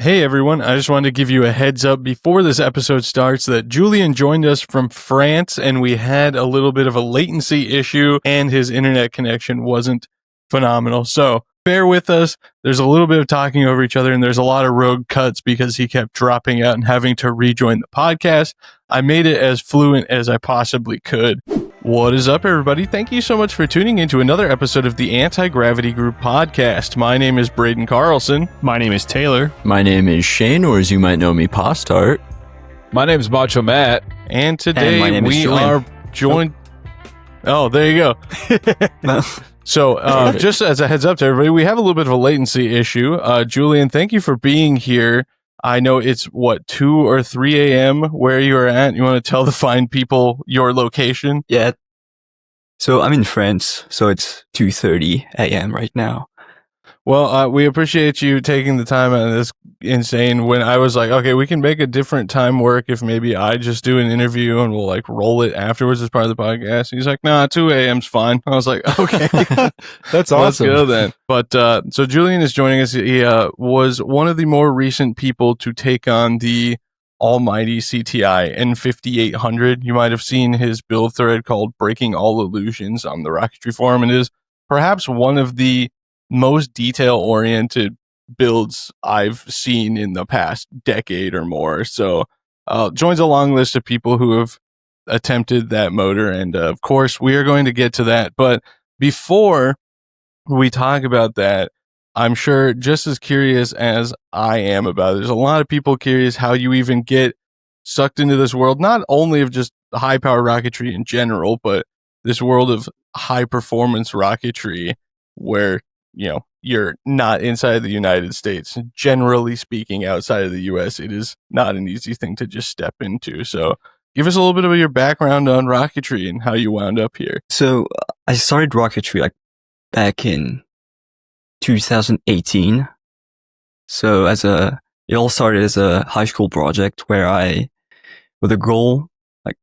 Hey everyone, I just wanted to give you a heads up before this episode starts that Julien joined us from France and we had a little bit of a latency issue and his internet connection wasn't phenomenal. So bear with us. There's a little bit of talking over each other and there's a lot of rogue cuts because he kept dropping out and having to rejoin the podcast. I made it as fluent as I possibly could. What is up, everybody? Thank you so much for tuning into another episode of the Anti-Gravity Group podcast. My name is Braden Carlson. My name is Taylor. My name is Shane, or as you might know me, Postart. My name is Macho Matt. And today we are joined... Oh, there you go. So, just as a heads up to everybody, we have a little bit of a latency issue. Julien, thank you for being here. I know it's, 2 or 3 a.m. where you're at. You want to tell the fine people your location? Yeah. So I'm in France, so it's 2:30 a.m. right now. Well, we appreciate you taking the time out of this insane when I was like, okay, we can make a different time work if maybe I just do an interview and we'll like roll it afterwards as part of the podcast. He's like, nah, 2 a.m.'s fine. I was like, okay, that's awesome. Let's go then. But, so Julien is joining us. He, was one of the more recent people to take on the almighty CTI N5800. You might have seen his build thread called Breaking All Illusions on the Rocketry Forum, and is perhaps one of the most detail-oriented builds I've seen in the past decade or more. So joins a long list of people who have attempted that motor, and of course we are going to get to that. But before we talk about that, I'm sure just as curious as I am about it, there's a lot of people curious how you even get sucked into this world, not only of just high power rocketry in general, but this world of high performance rocketry where, you know, you're not inside the United States. Generally speaking, outside of the US, it is not an easy thing to just step into. So give us a little bit of your background on rocketry and how you wound up here. So I started rocketry like back in 2018. So it all started as a high school project where with a goal, like,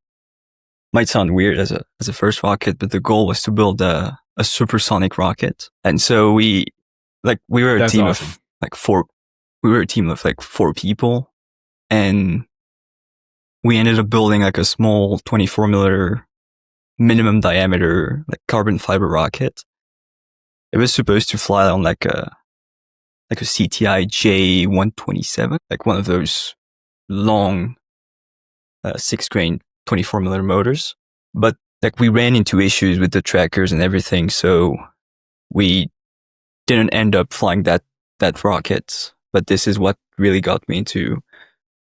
might sound weird as a first rocket, but the goal was to build a supersonic rocket. And so we were a team of like four people, and we ended up building like a small 24 millimeter minimum diameter, like carbon fiber rocket. It was supposed to fly on like a CTI J127, like one of those long, 6-grain 24 millimeter motors. But like we ran into issues with the trackers and everything, so we didn't end up flying that rocket. But this is what really got me into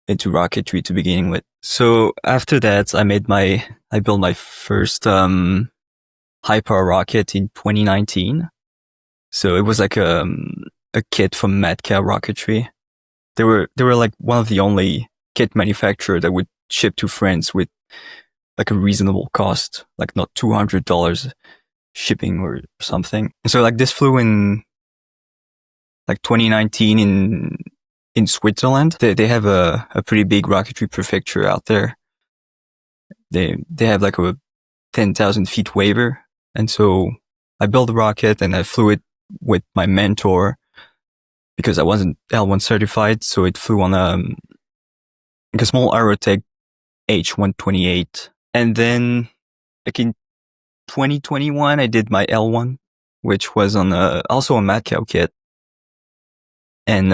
rocketry to begin with. So after that, I built my first high power rocket in 2019. So it was like a kit from Mach rocketry. They were like one of the only kit manufacturer that would ship to France with like a reasonable cost, like not $200 shipping or something. And so like this flew in like 2019 in Switzerland. They have a pretty big rocketry prefecture out there. They have like a 10,000 feet waiver. And so I built a rocket and I flew it with my mentor because I wasn't L1 certified. So it flew on like a small Aerotech H128. And then like in 2021, I did my L1, which was on also a Mach kit. And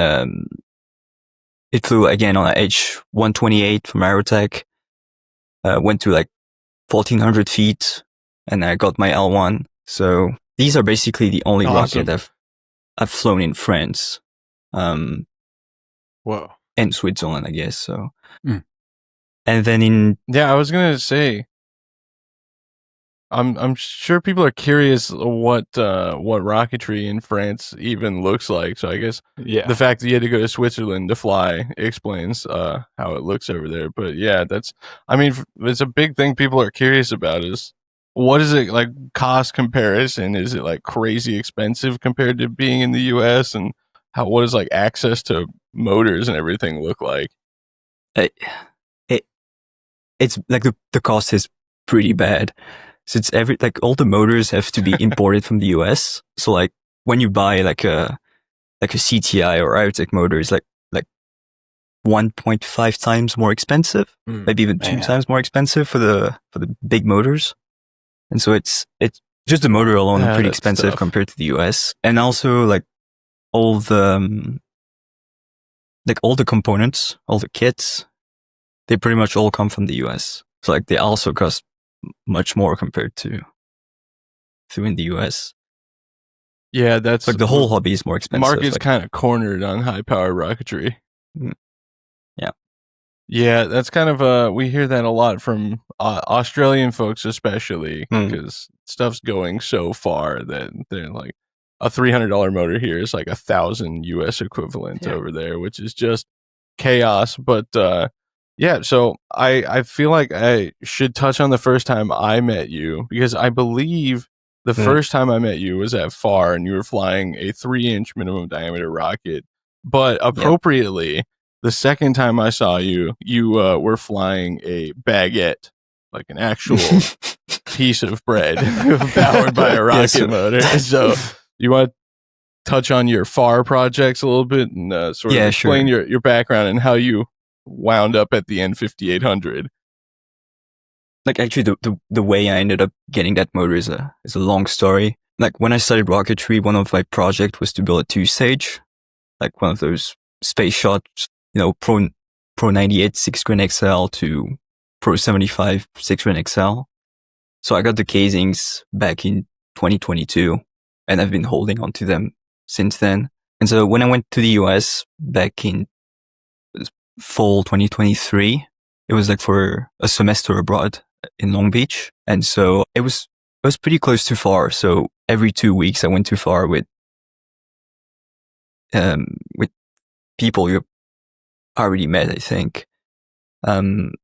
it flew again on a H128 from Aerotech. Went to like 1,400 feet, and I got my L1. So these are basically the only rocket I've flown in France. Whoa. And Switzerland, I guess. So, and then I was gonna say, I'm sure people are curious what rocketry in France even looks like. So I guess the fact that you had to go to Switzerland to fly explains how it looks over there. But yeah, it's a big thing people are curious about is what is it like cost comparison? Is it like crazy expensive compared to being in the US, and what is like access to motors and everything look like? It's like the cost is pretty bad. So it's all the motors have to be imported from the US. So like when you buy like a CTI or Aerotech motor, it's like 1.5 times more expensive, maybe even 2 times more expensive for the big motors. And so it's just the motor alone pretty expensive compared to the US. And also like all the components, all the kits, they pretty much all come from the US. So like they also cost much more compared to in the US. Yeah, that's like the whole hobby is more expensive. Mark is kind of cornered on high power rocketry. Yeah. Yeah, that's kind of we hear that a lot from Australian folks, especially because stuff's going so far that they're like a $300 motor here is like $1,000 US equivalent over there, which is just chaos. But yeah, so I feel like I should touch on the first time I met you, because I believe the first time I met you was at FAR and you were flying a 3-inch minimum diameter rocket. But appropriately, the second time I saw you, you were flying a baguette, like an actual piece of bread powered by a rocket motor. So you want to touch on your FAR projects a little bit and sort of explain your background and how you wound up at the N5800. Like actually the way I ended up getting that motor is a long story. Like when I studied rocketry, one of my projects was to build a 2-stage, like one of those space shots, Pro 98 6-grain XL to Pro 75 6-grain XL. So I got the casings back in 2022 and I've been holding on to them since then. And so when I went to the US back in fall 2023, it was like for a semester abroad in Long Beach. And so it was pretty close to FAR. So every 2 weeks I went to FAR with people you already met, I think.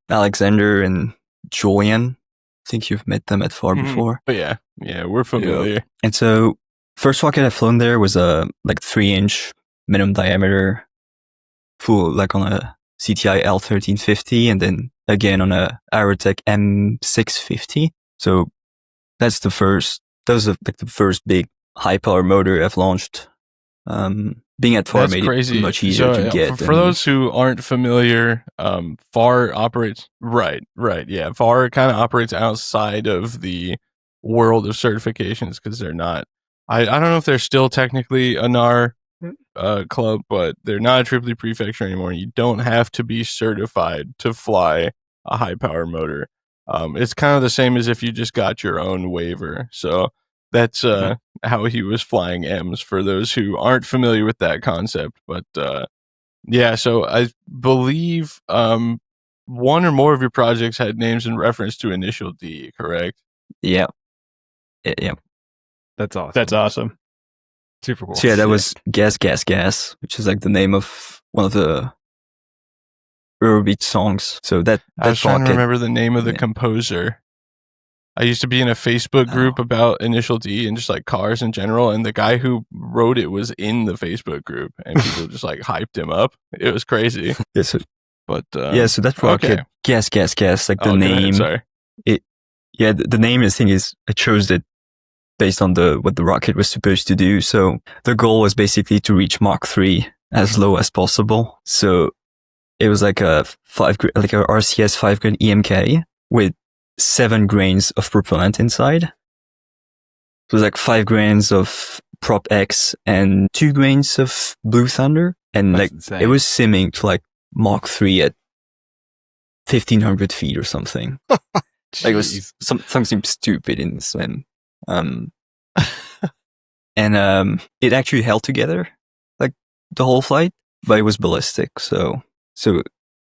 Alexander and Julien. I think you've met them at FAR before. But yeah, we're familiar. Yeah. And so first rocket I've flown there was a like 3-inch minimum diameter, full like on a CTI L1350, and then again on a Aerotech M650. So that was like the first big high power motor I've launched. Being at FAR made it much easier to get. For those who aren't familiar, FAR operates yeah. FAR kind of operates outside of the world of certifications because they're not. I don't know if they're still technically a NAR club, but they're not a Tripoli prefecture anymore. You don't have to be certified to fly a high power motor. It's kind of the same as if you just got your own waiver. So that's how he was flying M's for those who aren't familiar with that concept. But yeah, so I believe one or more of your projects had names in reference to initial D, correct? Yeah. Yeah. That's awesome. That's awesome. Super cool. So yeah, that was Gas, which is like the name of one of the Eurobeat songs. So that I was trying to remember the name of the composer. I used to be in a Facebook group about Initial D and just like cars in general, and the guy who wrote it was in the Facebook group, and people just like hyped him up. It was crazy. Yes, but so that rocket, Gas, like the name. Sorry. The name is I chose it based on what the rocket was supposed to do. So the goal was basically to reach Mach 3 as low as possible. So it was like a RCS 5-grain EMK with 7 grains of propellant inside. So it was like 5 grains of Prop X and 2 grains of Blue Thunder. And That's like insane. it was simming to like Mach 3 at 1,500 feet or something. Like it was something stupid in the swim. And it actually held together like the whole flight, but it was ballistic. So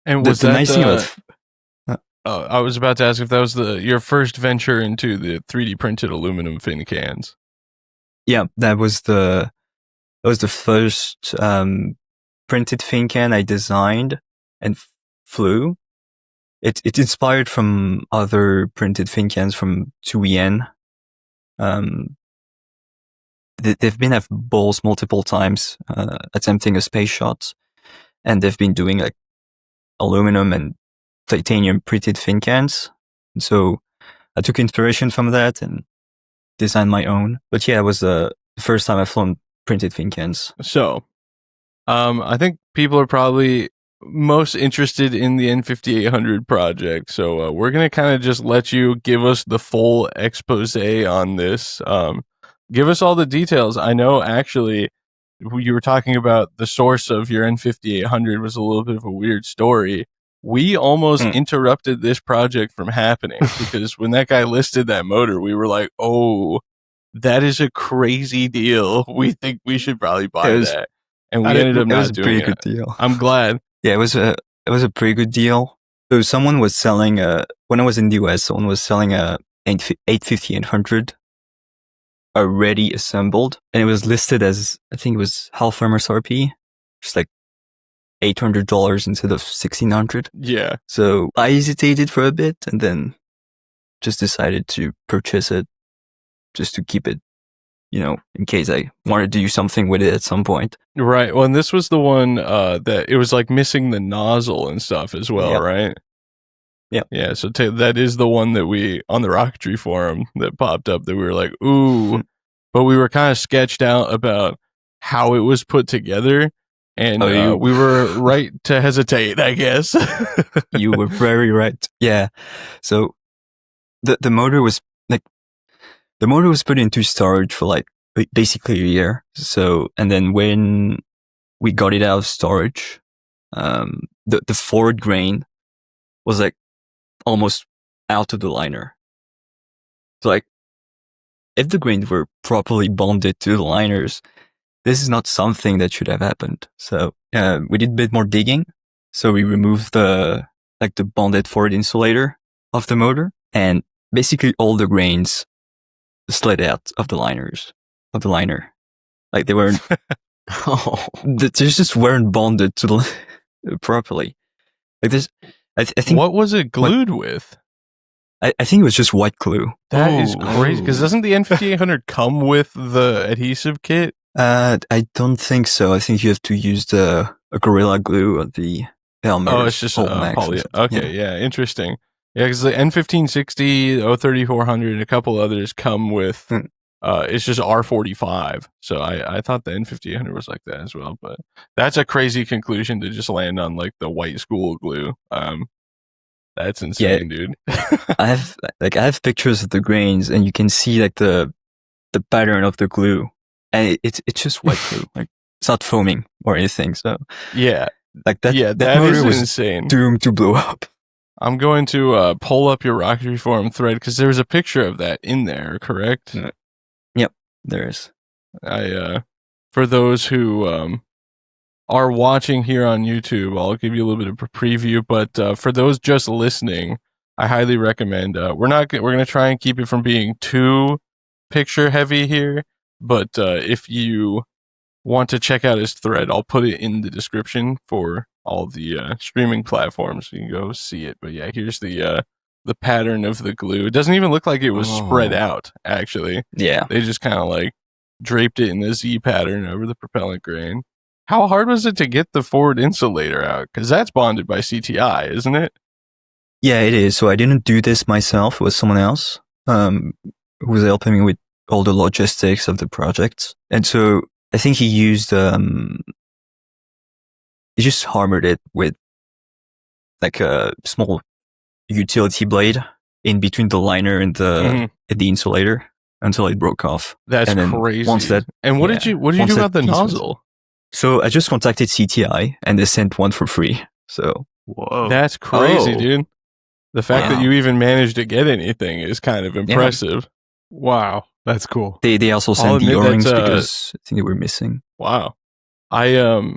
and was the that nice thing about I was about to ask if that was your first venture into the 3D printed aluminum fin cans. Yeah, that was the first printed fin can I designed and flew. It inspired from other printed fin cans from 2EN. They've been at balls multiple times, attempting a space shot, and they've been doing like aluminum and titanium printed fin cans. And so I took inspiration from that and designed my own. But yeah, it was the first time I've flown printed fin cans. So, I think people are probably most interested in the N5800 project, so we're gonna kind of just let you give us the full expose on this. Give us all the details. I know actually you were talking about the source of your N5800 was a little bit of a weird story. We almost interrupted this project from happening because when that guy listed that motor, we were like, "Oh, that is a crazy deal. We think we should probably buy that." And we ended up not doing it. It was a pretty good deal. I'm glad. Yeah, it was a pretty good deal. So someone was selling when I was in the US, someone was selling a 5800 already assembled, and it was listed as, I think it was half MSRP, just like $800 instead of $1,600. Yeah. So I hesitated for a bit and then just decided to purchase it just to keep it, in case I wanted to do something with it at some point. Right. Well, and this was the one that it was like missing the nozzle and stuff as well, right? Yeah. Yeah. So that is the one that we, on the rocketry forum that popped up, that we were like, ooh, but we were kind of sketched out about how it was put together. And we were right to hesitate, I guess. You were very right. Yeah. So the motor was put into storage for like basically a year. So, and then when we got it out of storage, the forward grain was like almost out of the liner. So like, if the grains were properly bonded to the liners, this is not something that should have happened. So we did a bit more digging. So we removed the bonded forward insulator of the motor, and basically all the grains slid out of the liner. Like they weren't, they just weren't bonded to the properly. Like this, I think. What was it glued with? I think it was just white glue. That is crazy. Because doesn't the N5800 come with the adhesive kit? I don't think so. I think you have to use a Gorilla Glue or the helmet. Oh, it's just poly. Okay, yeah, interesting. Yeah, because the N1560, 03400, and a couple others come with, it's just R45. So I thought the N5800 was like that as well. But that's a crazy conclusion to just land on like the white school glue. That's insane, dude. I have pictures of the grains, and you can see like the pattern of the glue. And it's just white glue, like it's not foaming or anything. So yeah, like that. Yeah, that motor is was insane. Doomed to blow up. I'm going to pull up your rocketry forum thread because there was a picture of that in there. Correct? Yep, there is. For those who are watching here on YouTube, I'll give you a little bit of a preview. But for those just listening, I highly recommend. We're going to try and keep it from being too picture heavy here. But if you want to check out his thread, I'll put it in the description for all the streaming platforms. You can go see it. But yeah, here's the pattern of the glue. It doesn't even look like it was spread out, actually. Yeah. They just kind of like draped it in the Z pattern over the propellant grain. How hard was it to get the forward insulator out? Because that's bonded by CTI, isn't it? Yeah, it is. So I didn't do this myself. It was someone else who was helping me with all the logistics of the project. And so I think he used, he just hammered it with like a small utility blade in between the liner and the insulator until it broke off. That's crazy. And what did you do about the nozzle? So I just contacted CTI and they sent one for free. So whoa, that's crazy, dude. The fact that you even managed to get anything is kind of impressive. Yeah. Wow. That's cool. They also sent the O-rings because I think they were missing. Wow. I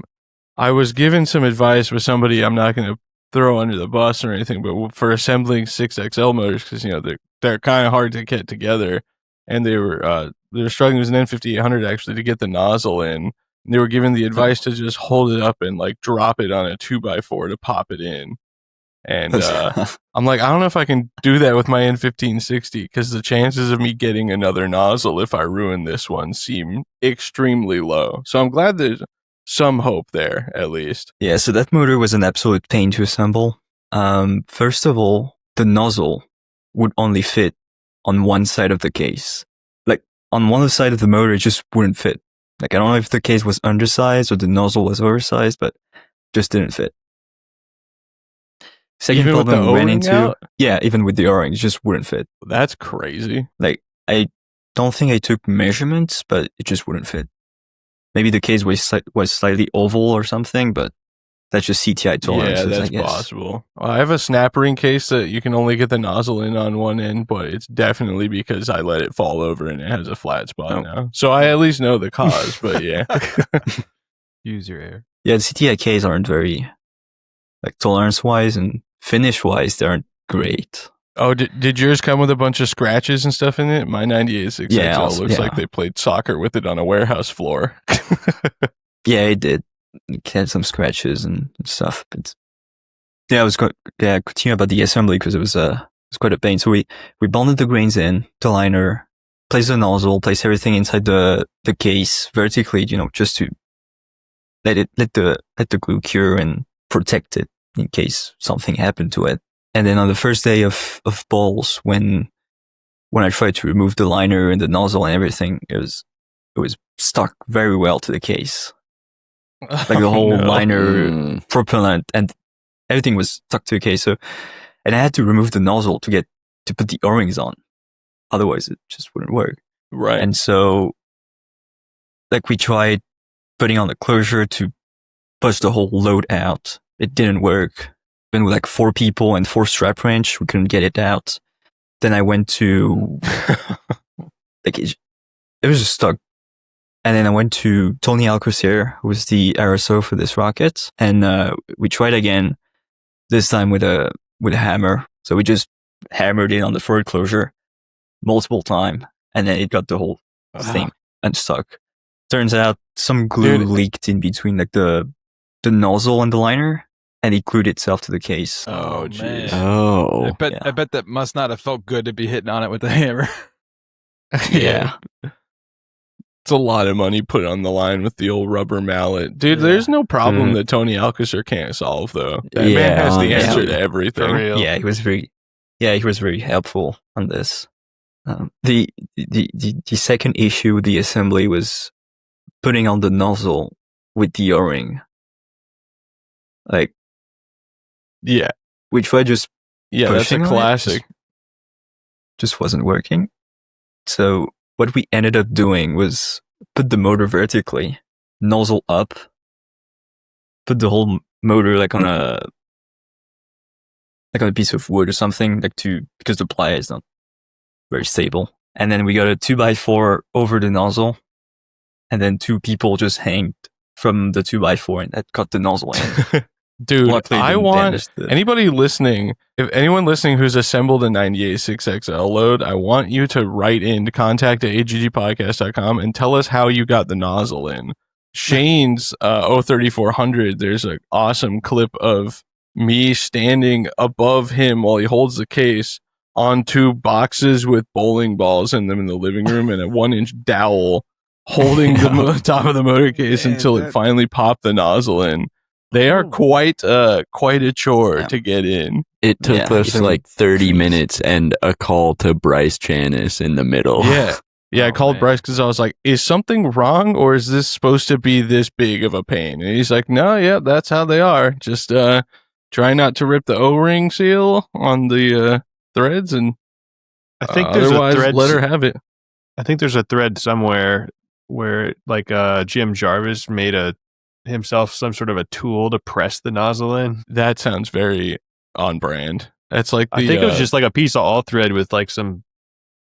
was given some advice with somebody I'm not going to throw under the bus or anything, but for assembling 6XL motors, because they're kind of hard to get together, and they were struggling with an N5800 actually to get the nozzle in. And they were given the advice to just hold it up and like drop it on a 2x4 to pop it in. And I'm like, I don't know if I can do that with my N1560 because the chances of me getting another nozzle if I ruin this one seem extremely low. So I'm glad there's some hope there, at least. Yeah, so that motor was an absolute pain to assemble. First of all, the nozzle would only fit on one side of the case. Like, on one side of the motor, it just wouldn't fit. Like, I don't know if the case was undersized or the nozzle was oversized, but just didn't fit. Second Even with the problem we ran O-ring into, out? even with the O-ring, it just wouldn't fit. That's crazy. Like, I don't think I took measurements, but it just wouldn't fit. Maybe the case was slightly oval or something, but that's just CTI tolerances, Yeah, I that's guess. possible. I have a snap ring case that you can only get the nozzle in on one end, but it's definitely because I let it fall over and it has a flat spot Oh. now. So I at least know the cause, but yeah. Use your air. Yeah, the CTI Ks aren't very, like, tolerance-wise and finish-wise, they aren't great. Oh, did yours come with a bunch of scratches and stuff in it? My 98 Yeah, XL also- looks yeah. like they played soccer with it on a warehouse floor. Yeah, it did. It had some scratches and stuff, but yeah, I was continue about the assembly because it was quite a pain. So we bonded the grains in the liner, placed the nozzle, placed everything inside the case vertically, just to let the glue cure and protect it in case something happened to it. And then on the first day of balls, when I tried to remove the liner and the nozzle and everything, it was stuck very well to the case. Like the whole liner, propellant, and everything was stuck to the case. So, and I had to remove the nozzle to put the O-rings on. Otherwise, it just wouldn't work. Right. And so, like, we tried putting on the closure to push the whole load out. It didn't work. Even with like 4 people and 4 strap wrench, we couldn't get it out. Then I went to, like, it was just stuck. And then I went to Tony Alcocer, who was the RSO for this rocket, and we tried again. This time with a hammer. So we just hammered it on the forward closure multiple times, and then it got the whole thing unstuck. Turns out some glue leaked in between, like the nozzle and the liner, and it glued itself to the case. Oh, man. jeez. Oh. I bet that must not have felt good to be hitting on it with a hammer. Yeah. It's a lot of money put on the line with the old rubber mallet. Dude, there's no problem that Tony Alcocer can't solve, though. That man has the answer to everything. For real. Yeah, he was very helpful on this. The second issue with the assembly was putting on the nozzle with the O-ring. Like, Yeah. we tried just Yeah, that's a pushing on it, classic. just wasn't working. So what we ended up doing was put the motor vertically, nozzle up, put the whole motor like on a piece of wood or something, because the ply is not very stable. And then we got a 2x4 over the nozzle, and then 2 people just hanged from the 2x4 and that cut the nozzle in. Dude, Luckily, it I didn't want damage the- anybody listening, if anyone listening who's assembled a 98.6XL load, I want you to write in to contact@aggpodcast.com and tell us how you got the nozzle in. Shane's 03400, there's an awesome clip of me standing above him while he holds the case on 2 boxes with bowling balls in them in the living room and a 1-inch dowel holding the top of the motor case until it finally popped the nozzle in. They are quite a chore to get in. It took us like 30 minutes and a call to Bryce Chanis in the middle. Yeah. Yeah, I called Bryce because I was like, is something wrong or is this supposed to be this big of a pain? And he's like, no, yeah, that's how they are. Just try not to rip the O-ring seal on the threads and I think there's otherwise a thread. let her have it. I think there's a thread somewhere where like Jim Jarvis made himself some sort of a tool to press the nozzle in. That sounds very on brand. That's like I think it was just like a piece of all thread with like some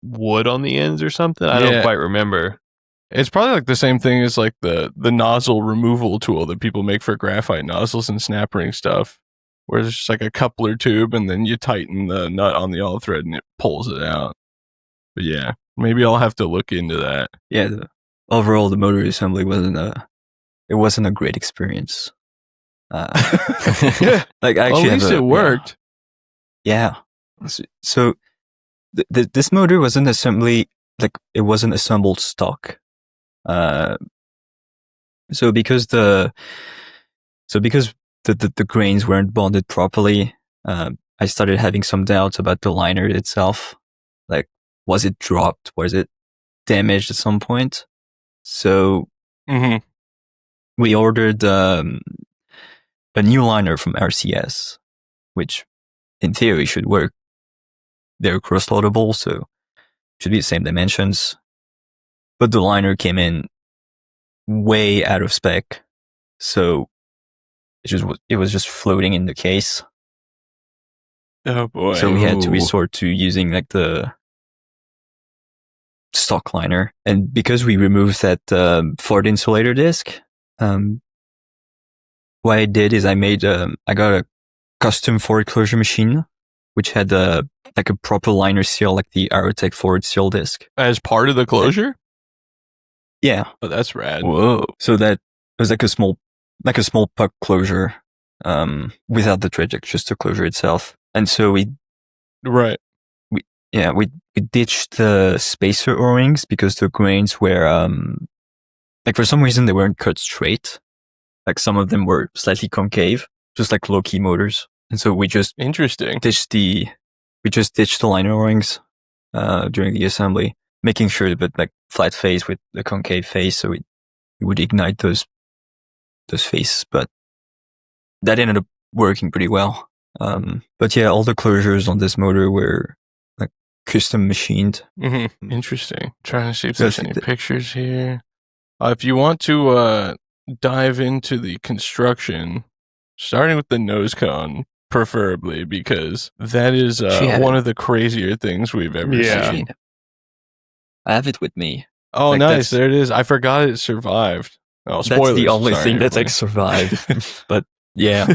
wood on the ends or something. I don't quite remember. It's probably like the same thing as like the nozzle removal tool that people make for graphite nozzles and snap ring stuff, where it's just like a coupler tube and then you tighten the nut on the all thread and it pulls it out. But yeah, maybe I'll have to look into that. Yeah, overall the motor assembly wasn't a great experience. Like I actually Well, at least it worked. Yeah. So this motor wasn't it wasn't assembled stock. So because the grains weren't bonded properly, I started having some doubts about the liner itself. Like, was it dropped? Was it damaged at some point? So we ordered a new liner from RCS, which in theory should work. They're cross-loadable, so should be the same dimensions. But the liner came in way out of spec, so it was just floating in the case. Oh boy. So we had to Ooh. resort to using like the stock liner, and because we removed that Ford insulator disc, what I did is I got a custom Ford closure machine, which had like a proper liner seal, like the Aerotech Ford seal disc. As part of the closure? Yeah. Oh, that's rad. Whoa. So that was like a small puck closure, without the traject, just the closure itself. And so we ditched the spacer O-rings because the grains were, like for some reason they weren't cut straight. Like some of them were slightly concave, just like low key motors. And so we just Interesting. ditched the liner O-rings, during the assembly, making sure that like flat face with the concave face, so it would ignite those faces. But that ended up working pretty well. But yeah, all the closures on this motor were like custom machined. Mm-hmm. Interesting. Trying to see if So there's I think any pictures here. If you want to dive into the construction, starting with the nose cone, preferably, because that is one of the crazier things we've ever Yeah. seen. I have it with me. Oh, Like, nice. There it is. I forgot it survived. Oh, spoilers. That's the only Sorry, thing that's like everybody. survived. But yeah,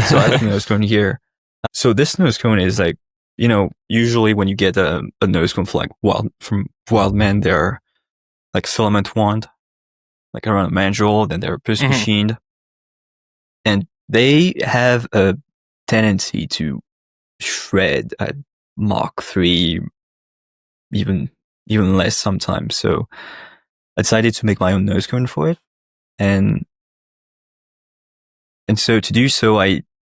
so I have a nose cone here. So this nose cone is like, usually when you get a nose cone from Wildman, they're like filament wand, like around a mandrel, then they're post machined. And they have a tendency to shred at Mach 3, even less sometimes. So I decided to make my own nose cone for it. And so to do so,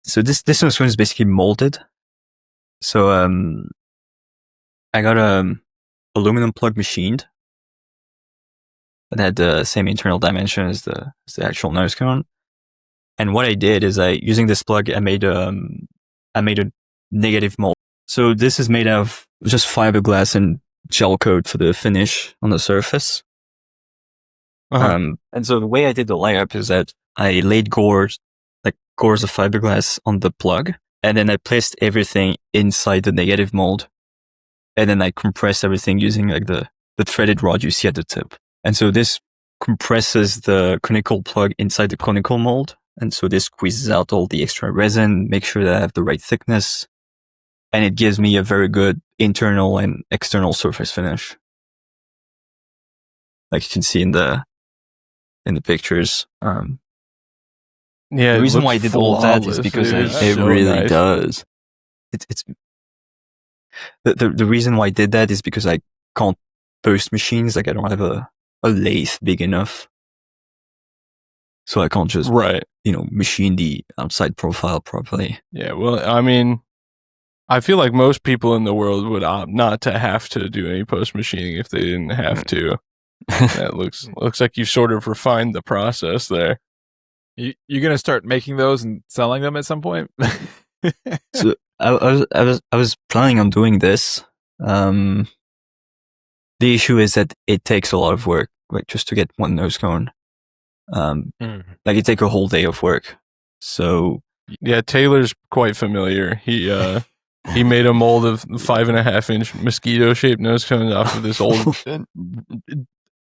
this nose cone is basically molded. So, I got a aluminum plug machined that had the same internal dimension as the actual nose cone. And what I did is using this plug, I made a negative mold. So this is made out of just fiberglass and gel coat for the finish on the surface. Uh-huh. And so the way I did the layup is that I laid gores of fiberglass on the plug, and then I placed everything inside the negative mold, and then I compressed everything using like the threaded rod you see at the tip. And so this compresses the conical plug inside the conical mold, and so this squeezes out all the extra resin, make sure that I have the right thickness, and it gives me a very good internal and external surface finish, like you can see in the pictures. Yeah, The it reason looks why I did all that is flawless. because It so really nice. does. It's the reason why I did that is because I can't post machines. Like I don't have a lathe big enough, so I can't just Right. machine the outside profile properly. Yeah, well, I mean, I feel like most people in the world would opt not to have to do any post machining if they didn't have to. That looks like you sort of refined the process there. You're gonna start making those and selling them at some point? So I was planning on doing this. The issue is that it takes a lot of work, like just to get one nose cone. Like it takes a whole day of work. So Yeah, Taylor's quite familiar. He made a mold of 5.5-inch mosquito-shaped nose cones off of this old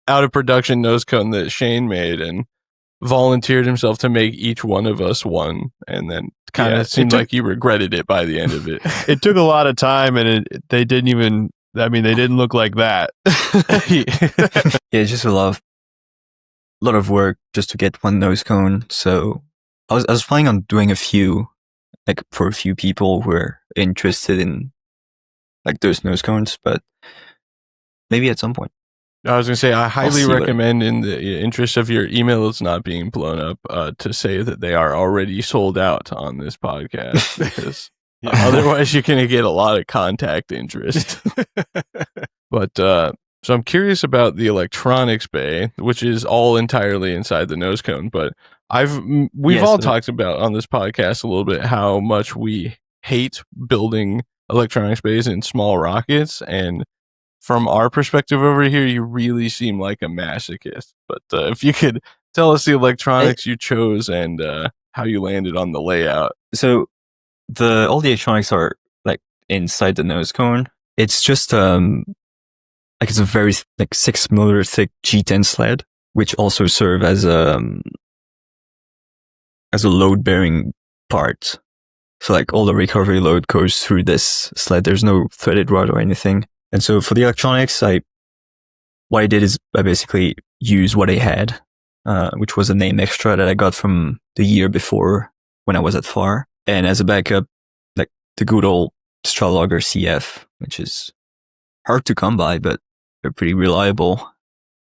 out of production nose cone that Shane made, and volunteered himself to make each one of us one, and then kind of seemed like he regretted it by the end of it. It took a lot of time, and they didn't look like that. yeah, it's just a lot of work just to get one nose cone. So I was planning on doing a few, like for a few people who are interested in like those nose cones, but maybe at some point. I was going to say, I highly see what- recommend, in the interest of your emails not being blown up, to say that they are already sold out on this podcast, because otherwise you're going to get a lot of contact interest. But so I'm curious about the electronics bay, which is all entirely inside the nose cone. But we've Yeah, all so- talked about on this podcast a little bit how much we hate building electronics bays in small rockets, and from our perspective over here, you really seem like a masochist. But if you could tell us the electronics you chose and how you landed on the layout. So all the electronics are like inside the nose cone. It's just like it's a very 6mm thick G10 sled, which also serve as a load bearing part. So like all the recovery load goes through this sled. There's no threaded rod or anything. And so for the electronics, what I did is I basically used what I had, which was a name extra that I got from the year before when I was at FAR. And as a backup, like the good old Stralogger CF, which is hard to come by, but they're pretty reliable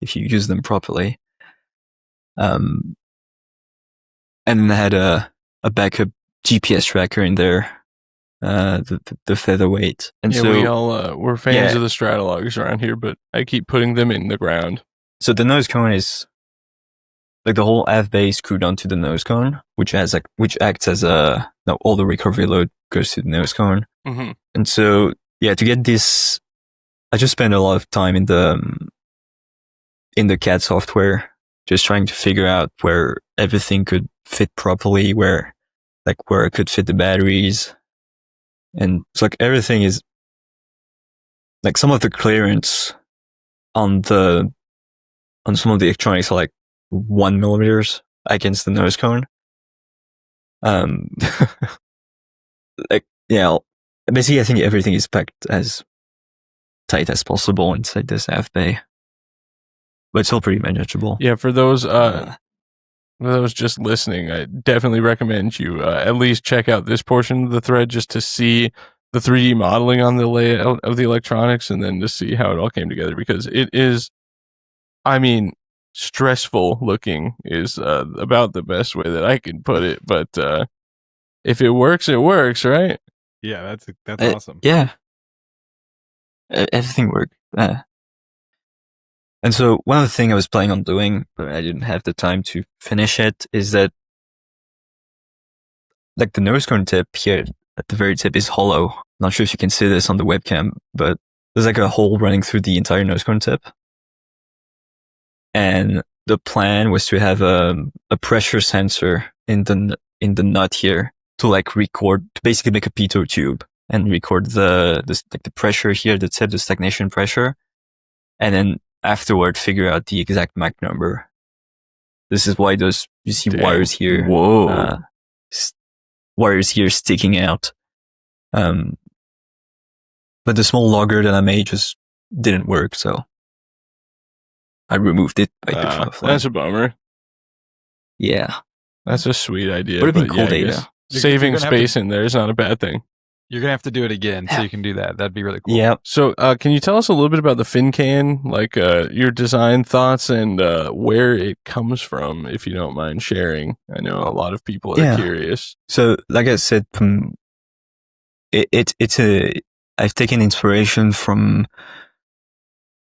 if you use them properly. And then I had a backup GPS tracker in there, the featherweight. And yeah, so we all we're fans of the Straloggers around here, but I keep putting them in the ground. So the nose cone is like the whole F base screwed onto the nose cone, which acts as all the recovery load goes to the nose cone. Mm-hmm. And so to get this, I just spent a lot of time in the CAD software, just trying to figure out where everything could fit properly, where I could fit the batteries. And it's like everything is like some of the clearance on some of the electronics are like 1mm against the nose cone. Basically I think everything is packed as tight as possible inside this F bay, but it's all pretty manageable. Yeah, for those just listening, I definitely recommend you at least check out this portion of the thread just to see the 3D modeling on the layout of the electronics, and then to see how it all came together, because it is, I mean, stressful looking is about the best way that I can put it. But if it works, it works, right? Yeah, that's awesome. Yeah. Everything worked. And so one of the things I was planning on doing, but I didn't have the time to finish it, is that like the nose cone tip here at the very tip is hollow. Not sure if you can see this on the webcam, but there's like a hole running through the entire nose cone tip. And the plan was to have a pressure sensor in the nut here to basically make a pitot tube and record the pressure here, the tip, the stagnation pressure, and then afterward figure out the exact Mach number. This is why you see wires here. Whoa. Wires here sticking out. But the small logger that I made just didn't work, so I removed it by default. That's a bummer. Yeah. That's a sweet idea. Would have been cool I data. guess saving space in there is not a bad thing. You're gonna have to do it again so you can do that. That'd be really cool. Yeah. So, can you tell us a little bit about the fin can, like your design thoughts and where it comes from, if you don't mind sharing? I know a lot of people are curious. So, like I said, I've taken inspiration from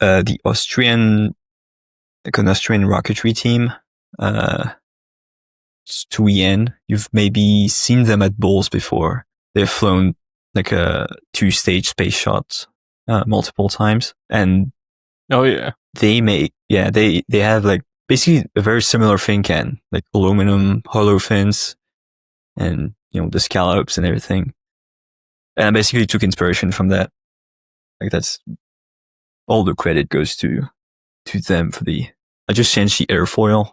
the Austrian rocketry team, Stuyen. You've maybe seen them at Bulls before. They've flown like a 2-stage space shot multiple times, and they have like basically a very similar fin can, like aluminum hollow fins, and the scallops and everything. And I basically took inspiration from that. Like that's all the credit goes to them for I just changed the airfoil.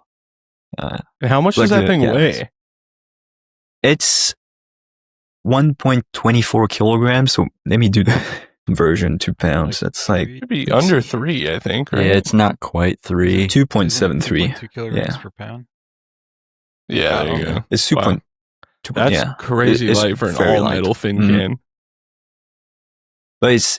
And how much does that thing weigh? It's 1.24 kilograms. So let me do the conversion to pounds. That's like it'd be under 3, I think. Right? Yeah, it's not quite 3. 2.73. 2 kilograms per pound. Yeah, there you go. It's 2. That's crazy light for an all metal fin can. But it's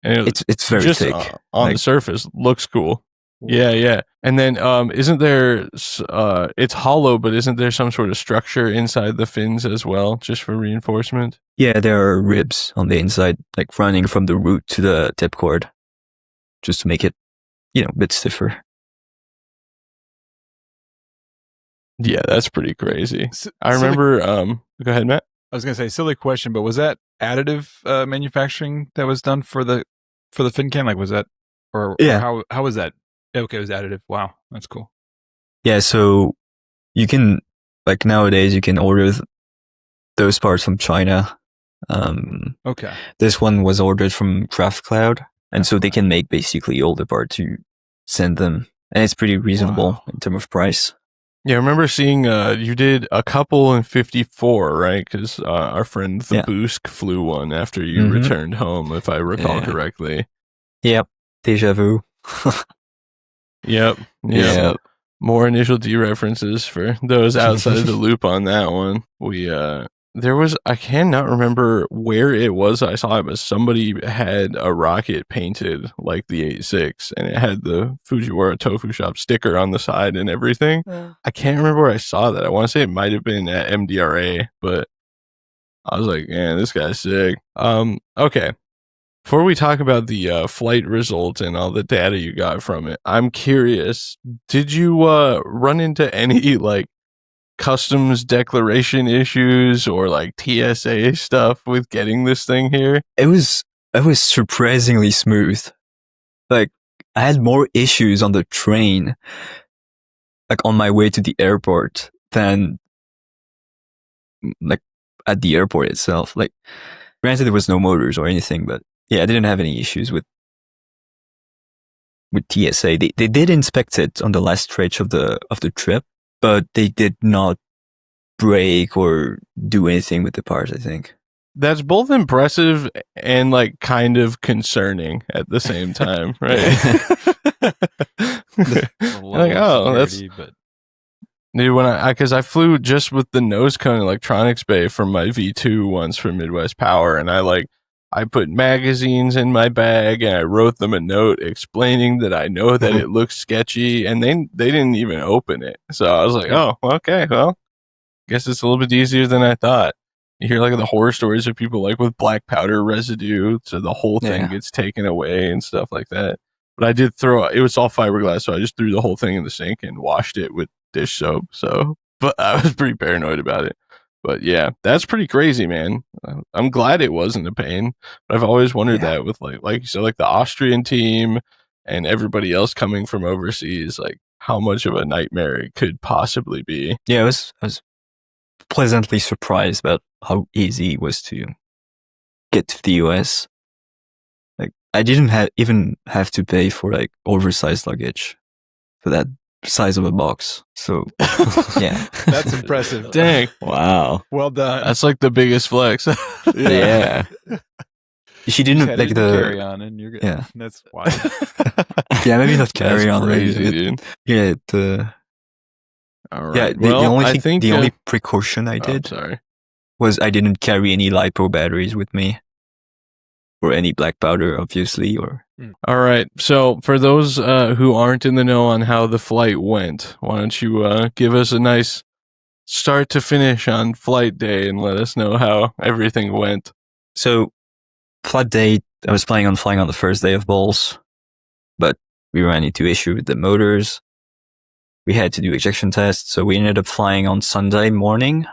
it's very just, thick. On the surface, looks cool. Yeah. And then isn't there it's hollow, but isn't there some sort of structure inside the fins as well, just for reinforcement? Yeah, there are ribs on the inside, like running from the root to the tip cord, just to make it, a bit stiffer. Yeah, that's pretty crazy. I remember go ahead, Matt. I was gonna say, silly question, but was that additive manufacturing that was done for the fin can? Like, was that or Yeah. how was that? Okay, it was additive. Wow, that's cool. Yeah, so you can, like nowadays, you can order those parts from China. Okay. This one was ordered from Craft Cloud, and so they can make basically all the parts you send them, and it's pretty reasonable Wow. in terms of price. Yeah, I remember seeing you did a couple in 54, right? Because our friend the Yeah. Boosk flew one after you Mhm. returned home, if I recall Yeah. correctly. Yep, deja vu. Yep. Yeah. More initial D references for those outside of the loop on that one. There was, I cannot remember where it was I saw it, but somebody had a rocket painted like the 86 and it had the Fujiwara Tofu Shop sticker on the side and everything. I can't remember where I saw that. I want to say it might have been at MDRA, but I was like, man, this guy's sick. Okay. Before we talk about the flight result and all the data you got from it, I'm curious, did you run into any like customs declaration issues or like TSA stuff with getting this thing here? It was surprisingly smooth. Like I had more issues on the train, like on my way to the airport, than like at the airport itself. Like, granted, there was no motors or anything, but yeah, I didn't have any issues with TSA. They did inspect it on the last stretch of the trip, but they did not break or do anything with the parts, I think. That's both impressive and like kind of concerning at the same time, right? Like, oh, that's but dude, when because I flew just with the nosecone electronics bay from my V2 once for Midwest Power, and I put magazines in my bag and I wrote them a note explaining that I know that it looks sketchy, and they didn't even open it. So I was like, oh, okay, well, guess it's a little bit easier than I thought. You hear like the horror stories of people like with black powder residue, so the whole thing gets taken away and stuff like that. But I did throw it was all fiberglass, so I just threw the whole thing in the sink and washed it with dish soap. So, but I was pretty paranoid about it. But yeah, that's pretty crazy, man. I'm glad it wasn't a pain. But I've always wondered that with like you said, like the Austrian team and everybody else coming from overseas, like how much of a nightmare it could possibly be. Yeah, I was pleasantly surprised about how easy it was to get to the US. Like, I didn't even have to pay for like oversized luggage for that size of a box. So yeah, that's impressive. Dang. Wow. Well done. That's like the biggest flex. Yeah. she You didn't had like it the carry on, and you're good. Yeah. That's wild. yeah, maybe not carry That's on. crazy, Maybe dude. yeah, All right. yeah. Well, The only I thing, think the only precaution I oh, did sorry. was I didn't carry any lipo batteries with me, or any black powder, obviously, or All right. So for those who aren't in the know on how the flight went, why don't you give us a nice start to finish on flight day and let us know how everything went. So, flight day, I was planning on flying on the first day of bowls, but we ran into issue with the motors. We had to do ejection tests, so we ended up flying on Sunday morning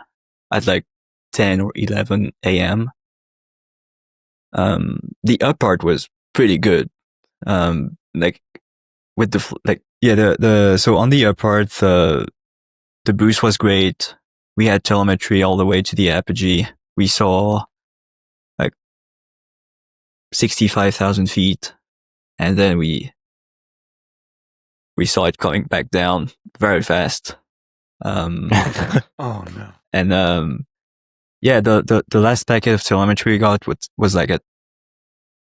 at like 10 or 11 a.m. The up part was pretty good. Like with so on the up part, the boost was great. We had telemetry all the way to the apogee. We saw like 65,000 feet, and then we saw it coming back down very fast. Oh no. And yeah, the last packet of telemetry we got was like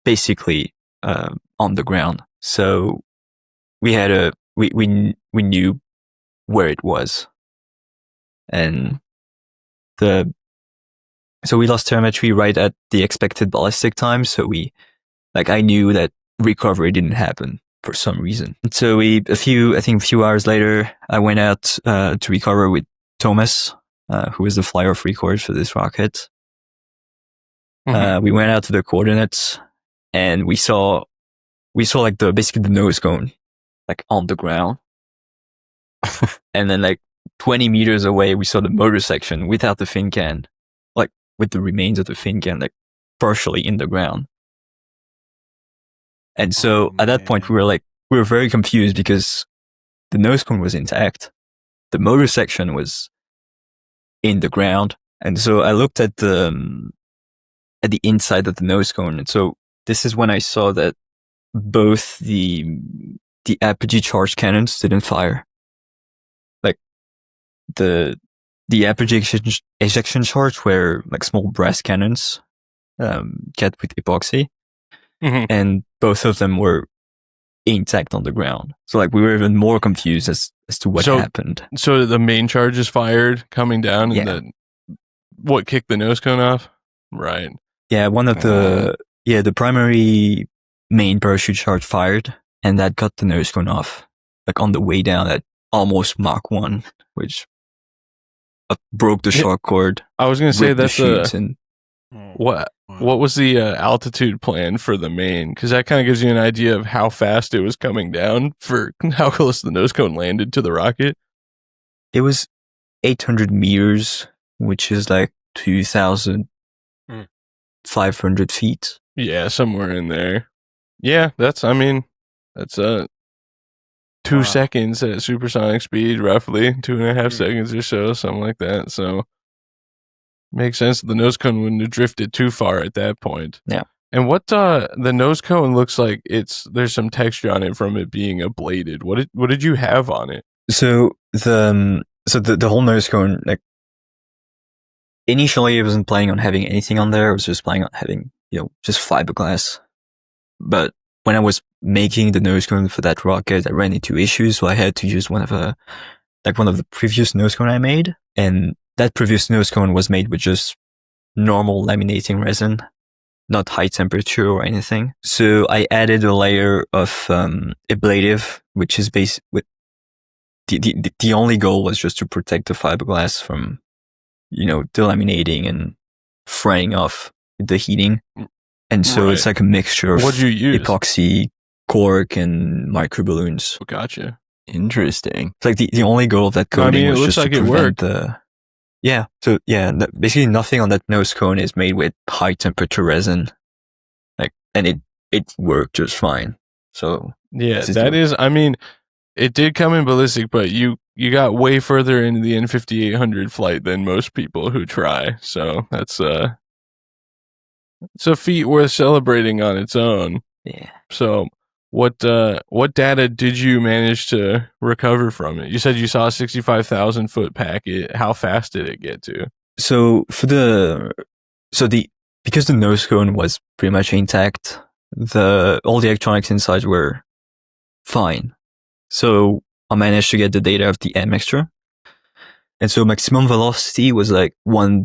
basically on the ground. So we had we knew where it was, and so we lost telemetry right at the expected ballistic time. So I knew that recovery didn't happen for some reason. And so a few hours later, I went out to recover with Thomas, who is the flyer of record for this rocket. We went out to the coordinates, and we saw like basically the nose cone like on the ground. And then like 20 meters away, we saw the motor section without the fin can, like with the remains of the fin can, like partially in the ground. And so at that point, we were very confused because the nose cone was intact. The motor section was in the ground. And so I looked at the inside of the nose cone. And so this is when I saw that both the apogee charge cannons didn't fire. Like the apogee ejection charge were like small brass cannons, capped with epoxy. Mhm. And both of them were intact on the ground. So like we were even more confused as to what happened. So the main charge is fired coming down, and then what kicked the nose cone off? Right. Yeah, one of the primary main parachute charge fired, and that got the nose cone off, like on the way down at almost Mach 1, which broke the shock cord. I was going to say that's and what was the altitude plan for the main? Because that kind of gives you an idea of how fast it was coming down for how close the nose cone landed to the rocket. It was 800 meters, which is like 2,500 feet. Yeah, somewhere in there. Yeah, that's 2 seconds at supersonic speed, roughly 2.5 seconds or so, something like that. So makes sense. The nose cone wouldn't have drifted too far at that point. Yeah. And what the nose cone looks like, there's some texture on it from it being ablated. What did you have on it? So the whole nose cone, like initially I wasn't planning on having anything on there. I was just planning on having, just fiberglass. But when I was making the nose cone for that rocket, I ran into issues, so I had to use one of the previous nose cone I made. And that previous nose cone was made with just normal laminating resin, not high temperature or anything. So I added a layer of ablative, which is the only goal was just to protect the fiberglass from, delaminating and fraying off the heating. And so it's like a mixture of What'd you use? epoxy, cork, and microballoons. Oh, gotcha. Interesting. It's like the only goal of that coating was just to prevent basically nothing on that nose cone is made with high temperature resin. And it worked just fine. So yeah, it did come in ballistic, but you got way further into the N5800 flight than most people who try. So that's it's a feat worth celebrating on its own. Yeah. So what data did you manage to recover from it? You said you saw a 65,000 foot packet. How fast did it get to? So because the nose cone was pretty much intact, all the electronics inside were fine. So I managed to get the data of the admixture. And so maximum velocity was like I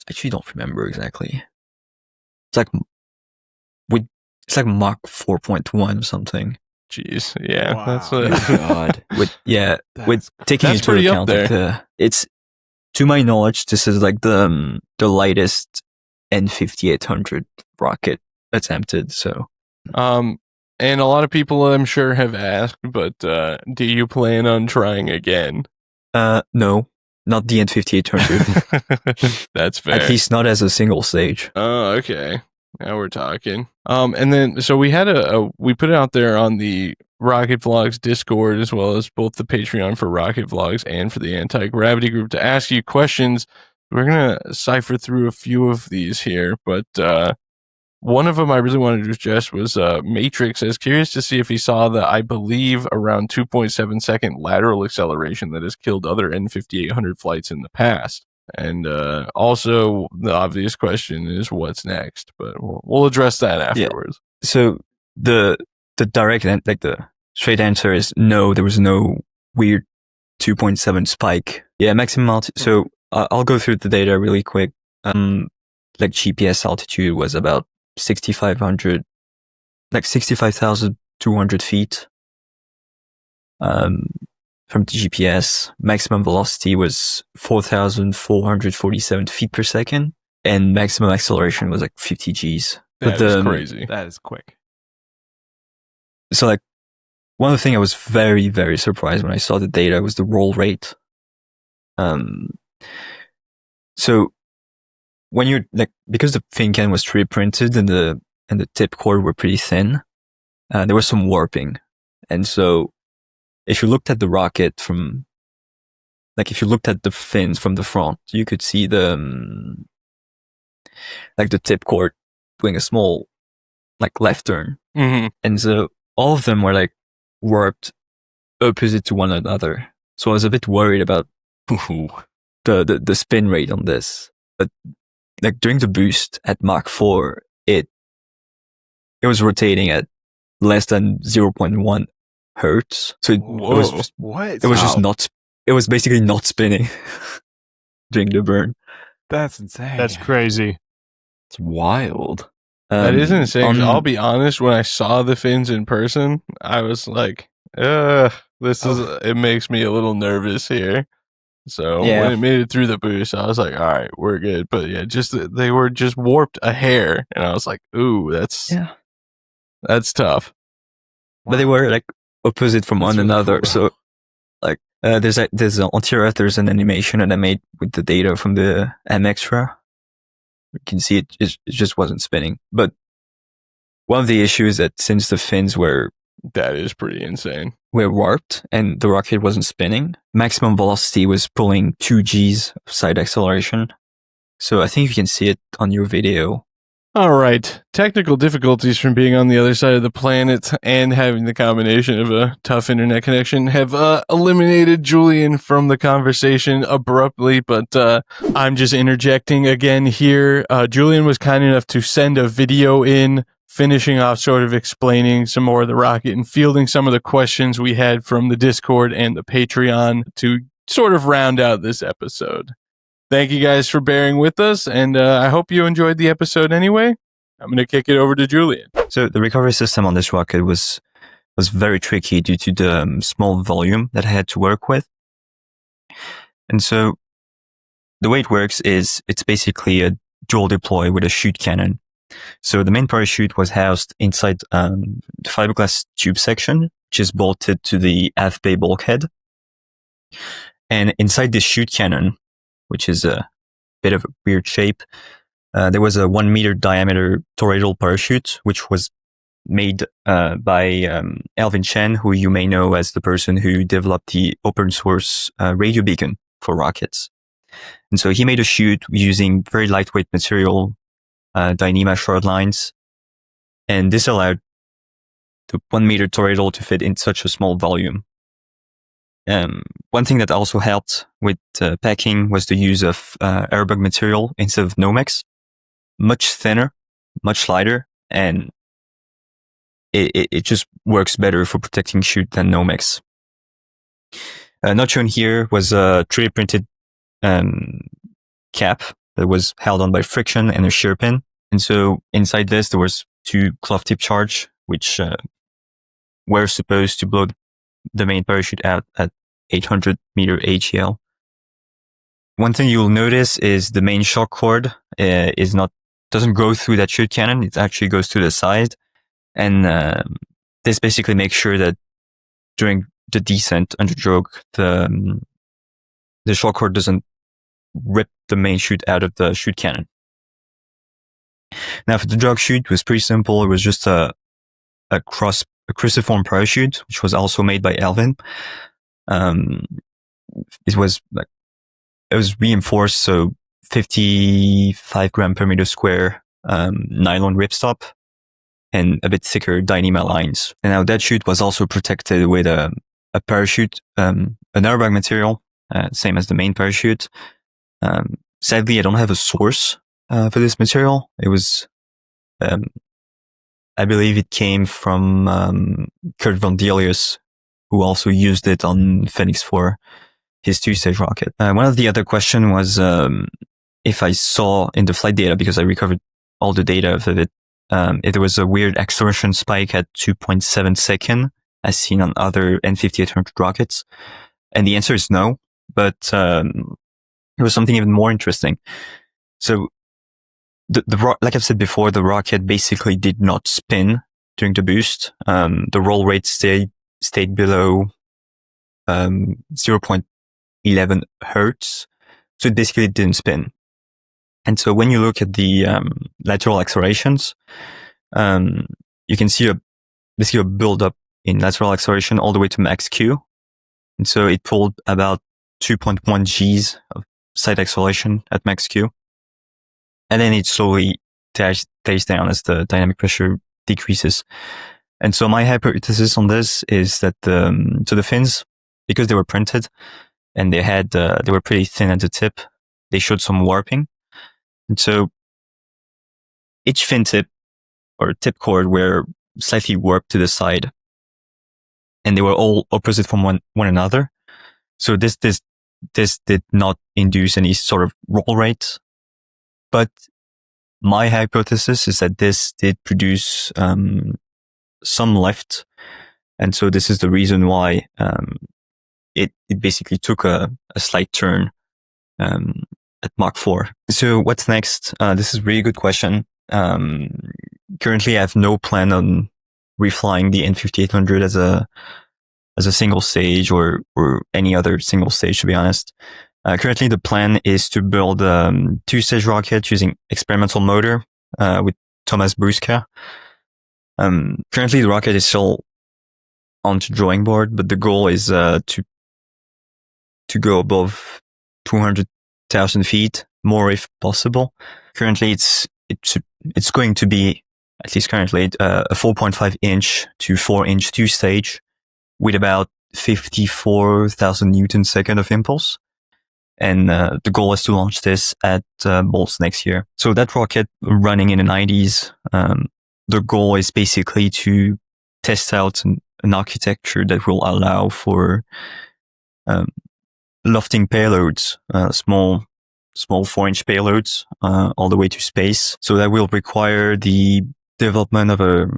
actually don't remember exactly. It's like Mach 4.1 or something. Jeez. Yeah. Wow. That's Oh, God. With taking that's into pretty up account there. it's, to my knowledge, this is like the lightest N5800 rocket attempted. So, and a lot of people I'm sure have asked, but do you plan on trying again? no, not the N5800. That's fair. At least not as a single stage. Oh, okay. Now we're talking. And then so we had we put it out there on the Rocket Vlogs Discord, as well as both the Patreon for Rocket Vlogs and for the Anti-Gravity Group, to ask you questions. We're gonna cipher through a few of these here, but one of them I really wanted to address was Matrix. I was curious to see if he saw the, I believe, around 2.7 second lateral acceleration that has killed other N5800 flights in the past. And also, the obvious question is what's next, but we'll address that afterwards. Yeah. So the direct, like the straight answer is no. There was no weird 2.7 spike. Yeah, maximum altitude. So I'll go through the data really quick. Like GPS altitude was about 6,500, like 65,200 feet. From the GPS, maximum velocity was 4,447 feet per second, and maximum acceleration was like 50 Gs. That is crazy. That is quick. So like, one of the things I was very, very surprised when I saw the data was the roll rate. So when you're like, because the fin can was 3D printed and the tip cord were pretty thin, there was some warping. And so if you looked at the rocket if you looked at the fins from the front, you could see the tip cord doing a small left turn. Mm-hmm. And so all of them were warped opposite to one another. So I was a bit worried about the spin rate on this. But during the boost at Mach 4, it was rotating at less than 0.1 hertz. So it was just, What? it was just not. It was basically not spinning during the burn. That's insane. That's crazy. It's wild. That is insane. 'Cause on- I'll be honest, when I saw the fins in person, I was like, it makes me a little nervous here. So Yeah. when it made it through the boost, I was like, all right, we're good. But yeah, they were just warped a hair. And I was like, ooh, that's tough. But they were opposite from one really another. cool. So there's on TRF, there's an animation that I made with the data from the M-Extra. You can see it just wasn't spinning. But one of the issues is that since the fins were That is pretty insane. warped and the rocket wasn't spinning, maximum velocity was pulling 2 Gs of side acceleration. So I think you can see it on your video. All right. Technical difficulties from being on the other side of the planet and having the combination of a tough internet connection have eliminated Julien from the conversation abruptly, but I'm just interjecting again here. Julien was kind enough to send a video in, finishing off sort of explaining some more of the rocket and fielding some of the questions we had from the Discord and the Patreon to sort of round out this episode. Thank you guys for bearing with us, and I hope you enjoyed the episode anyway. I'm going to kick it over to Julien. So the recovery system on this rocket was very tricky due to the small volume that I had to work with. And so the way it works is it's basically a dual deploy with a chute cannon. So the main parachute was housed inside the fiberglass tube section, which is bolted to the aft bay bulkhead. And inside this chute cannon, which is a bit of a weird shape, there was a 1 meter diameter toroidal parachute, which was made by Alvin Chen, who you may know as the person who developed the open source radio beacon for rockets. And so he made a chute using very lightweight material, Dyneema short lines, and this allowed the 1 meter toroidal to fit in such a small volume. One thing that also helped with packing was the use of airbag material instead of Nomex. Much thinner, much lighter, and it just works better for protecting chute than Nomex. Not shown here was a 3D printed cap that was held on by friction and a shear pin. And so inside this, there was 2 cloth tip charge, which were supposed to blow the main parachute out at 800 meter HEL. One thing you'll notice is the main shock cord doesn't go through that chute cannon. It actually goes to the side. And this basically makes sure that during the descent under stroke, the shock cord doesn't rip the main chute out of the chute cannon. Now for the drag chute, it was pretty simple. It was just a cruciform parachute, which was also made by Alvin. It was reinforced, so 55 gram per meter square nylon ripstop and a bit thicker Dyneema lines. And now that chute was also protected with a parachute, an airbag material, same as the main parachute. Sadly, I don't have a source for this material. It was, I believe it came from Kurt von Delius, who also used it on Phoenix for his 2-stage rocket. One of the other questions was if I saw in the flight data, because I recovered all the data of it, if there was a weird acceleration spike at 2.7 seconds, as seen on other N5800 rockets. And the answer is no, but there was something even more interesting. So like I've said before, the rocket basically did not spin during the boost. The roll rate stayed below 0.11 hertz. So it basically didn't spin. And so when you look at the lateral accelerations, you can see basically a build-up in lateral acceleration all the way to max Q. And so it pulled about 2.1 Gs of side acceleration at max Q. And then it slowly stays down as the dynamic pressure decreases. And so my hypothesis on this is that the fins, because they were printed and they were pretty thin at the tip, they showed some warping. And so each fin tip or tip cord were slightly warped to the side, and they were all opposite from one another. So this did not induce any sort of roll rate. But my hypothesis is that this did produce some lift, and so this is the reason why it basically took a slight turn at Mach 4. So what's next? This is a really good question. Currently, I have no plan on reflying the N5800 as a single stage or any other single stage, to be honest. Currently, the plan is to build a two-stage rocket using experimental motor with Thomas Brusca. Currently, the rocket is still onto drawing board, but the goal is to go above 200,000 feet, more if possible. Currently, it's going to be, at least currently, a 4.5 inch to 4 inch two-stage with about 54,000 Newton second of impulse. And the goal is to launch this at Bolts next year. So that rocket running in the 90s, the goal is basically to test out an architecture that will allow for lofting payloads, small 4-inch payloads all the way to space. So that will require the development of a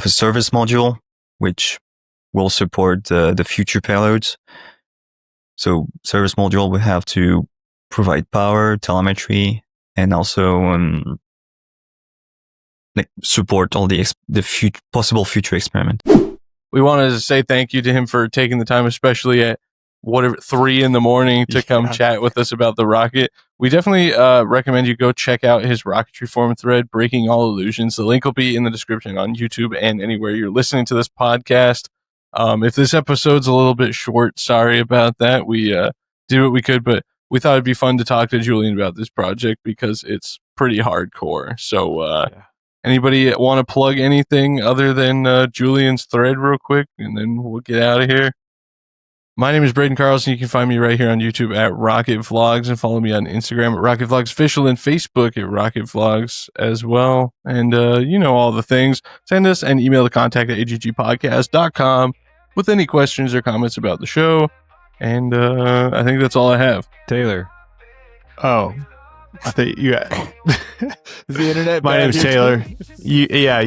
service module, which will support the future payloads. So service module will have to provide power, telemetry, and also support all the possible future experiment. We wanted to say thank you to him for taking the time, especially at 3 a.m. to come chat with us about the rocket. We definitely recommend you go check out his rocketry forum thread, Breaking All Illusions. The link will be in the description on YouTube and anywhere you're listening to this podcast. If this episode's a little bit short, sorry about that. We did what we could, but we thought it'd be fun to talk to Julien about this project because it's pretty hardcore. So anybody want to plug anything other than Julien's thread real quick, and then we'll get out of here? My name is Braden Carlson. You can find me right here on YouTube at Rocket Vlogs, and follow me on Instagram at Rocket Vlogs Official and Facebook at Rocket Vlogs as well. And you know all the things. Send us an email to contact@aggpodcast.com with any questions or comments about the show. And I think that's all I have. Taylor. Oh, I think you. Is the internet? My name's Taylor. You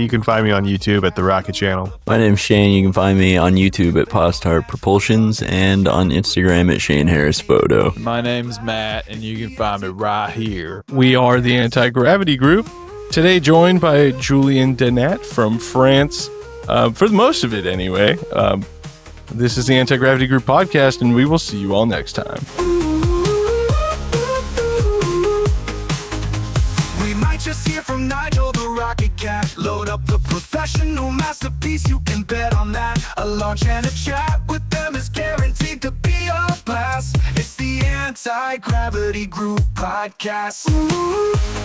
can find me on YouTube at the Rocket Channel. My name's Shane. You can find me on YouTube at Postart Propulsions and on Instagram at Shane Harris Photo. My name's Matt, and you can find me right here. We are the Anti-Gravity Group. Today joined by Julien Denat from France. For most of it anyway. This is the Anti-Gravity Group podcast, and we will see you all next time. Just hear from Nigel, the Rocket Cat. Load up the professional masterpiece, you can bet on that. A launch and a chat with them is guaranteed to be a blast. It's the Anti-Gravity Group podcast. Ooh.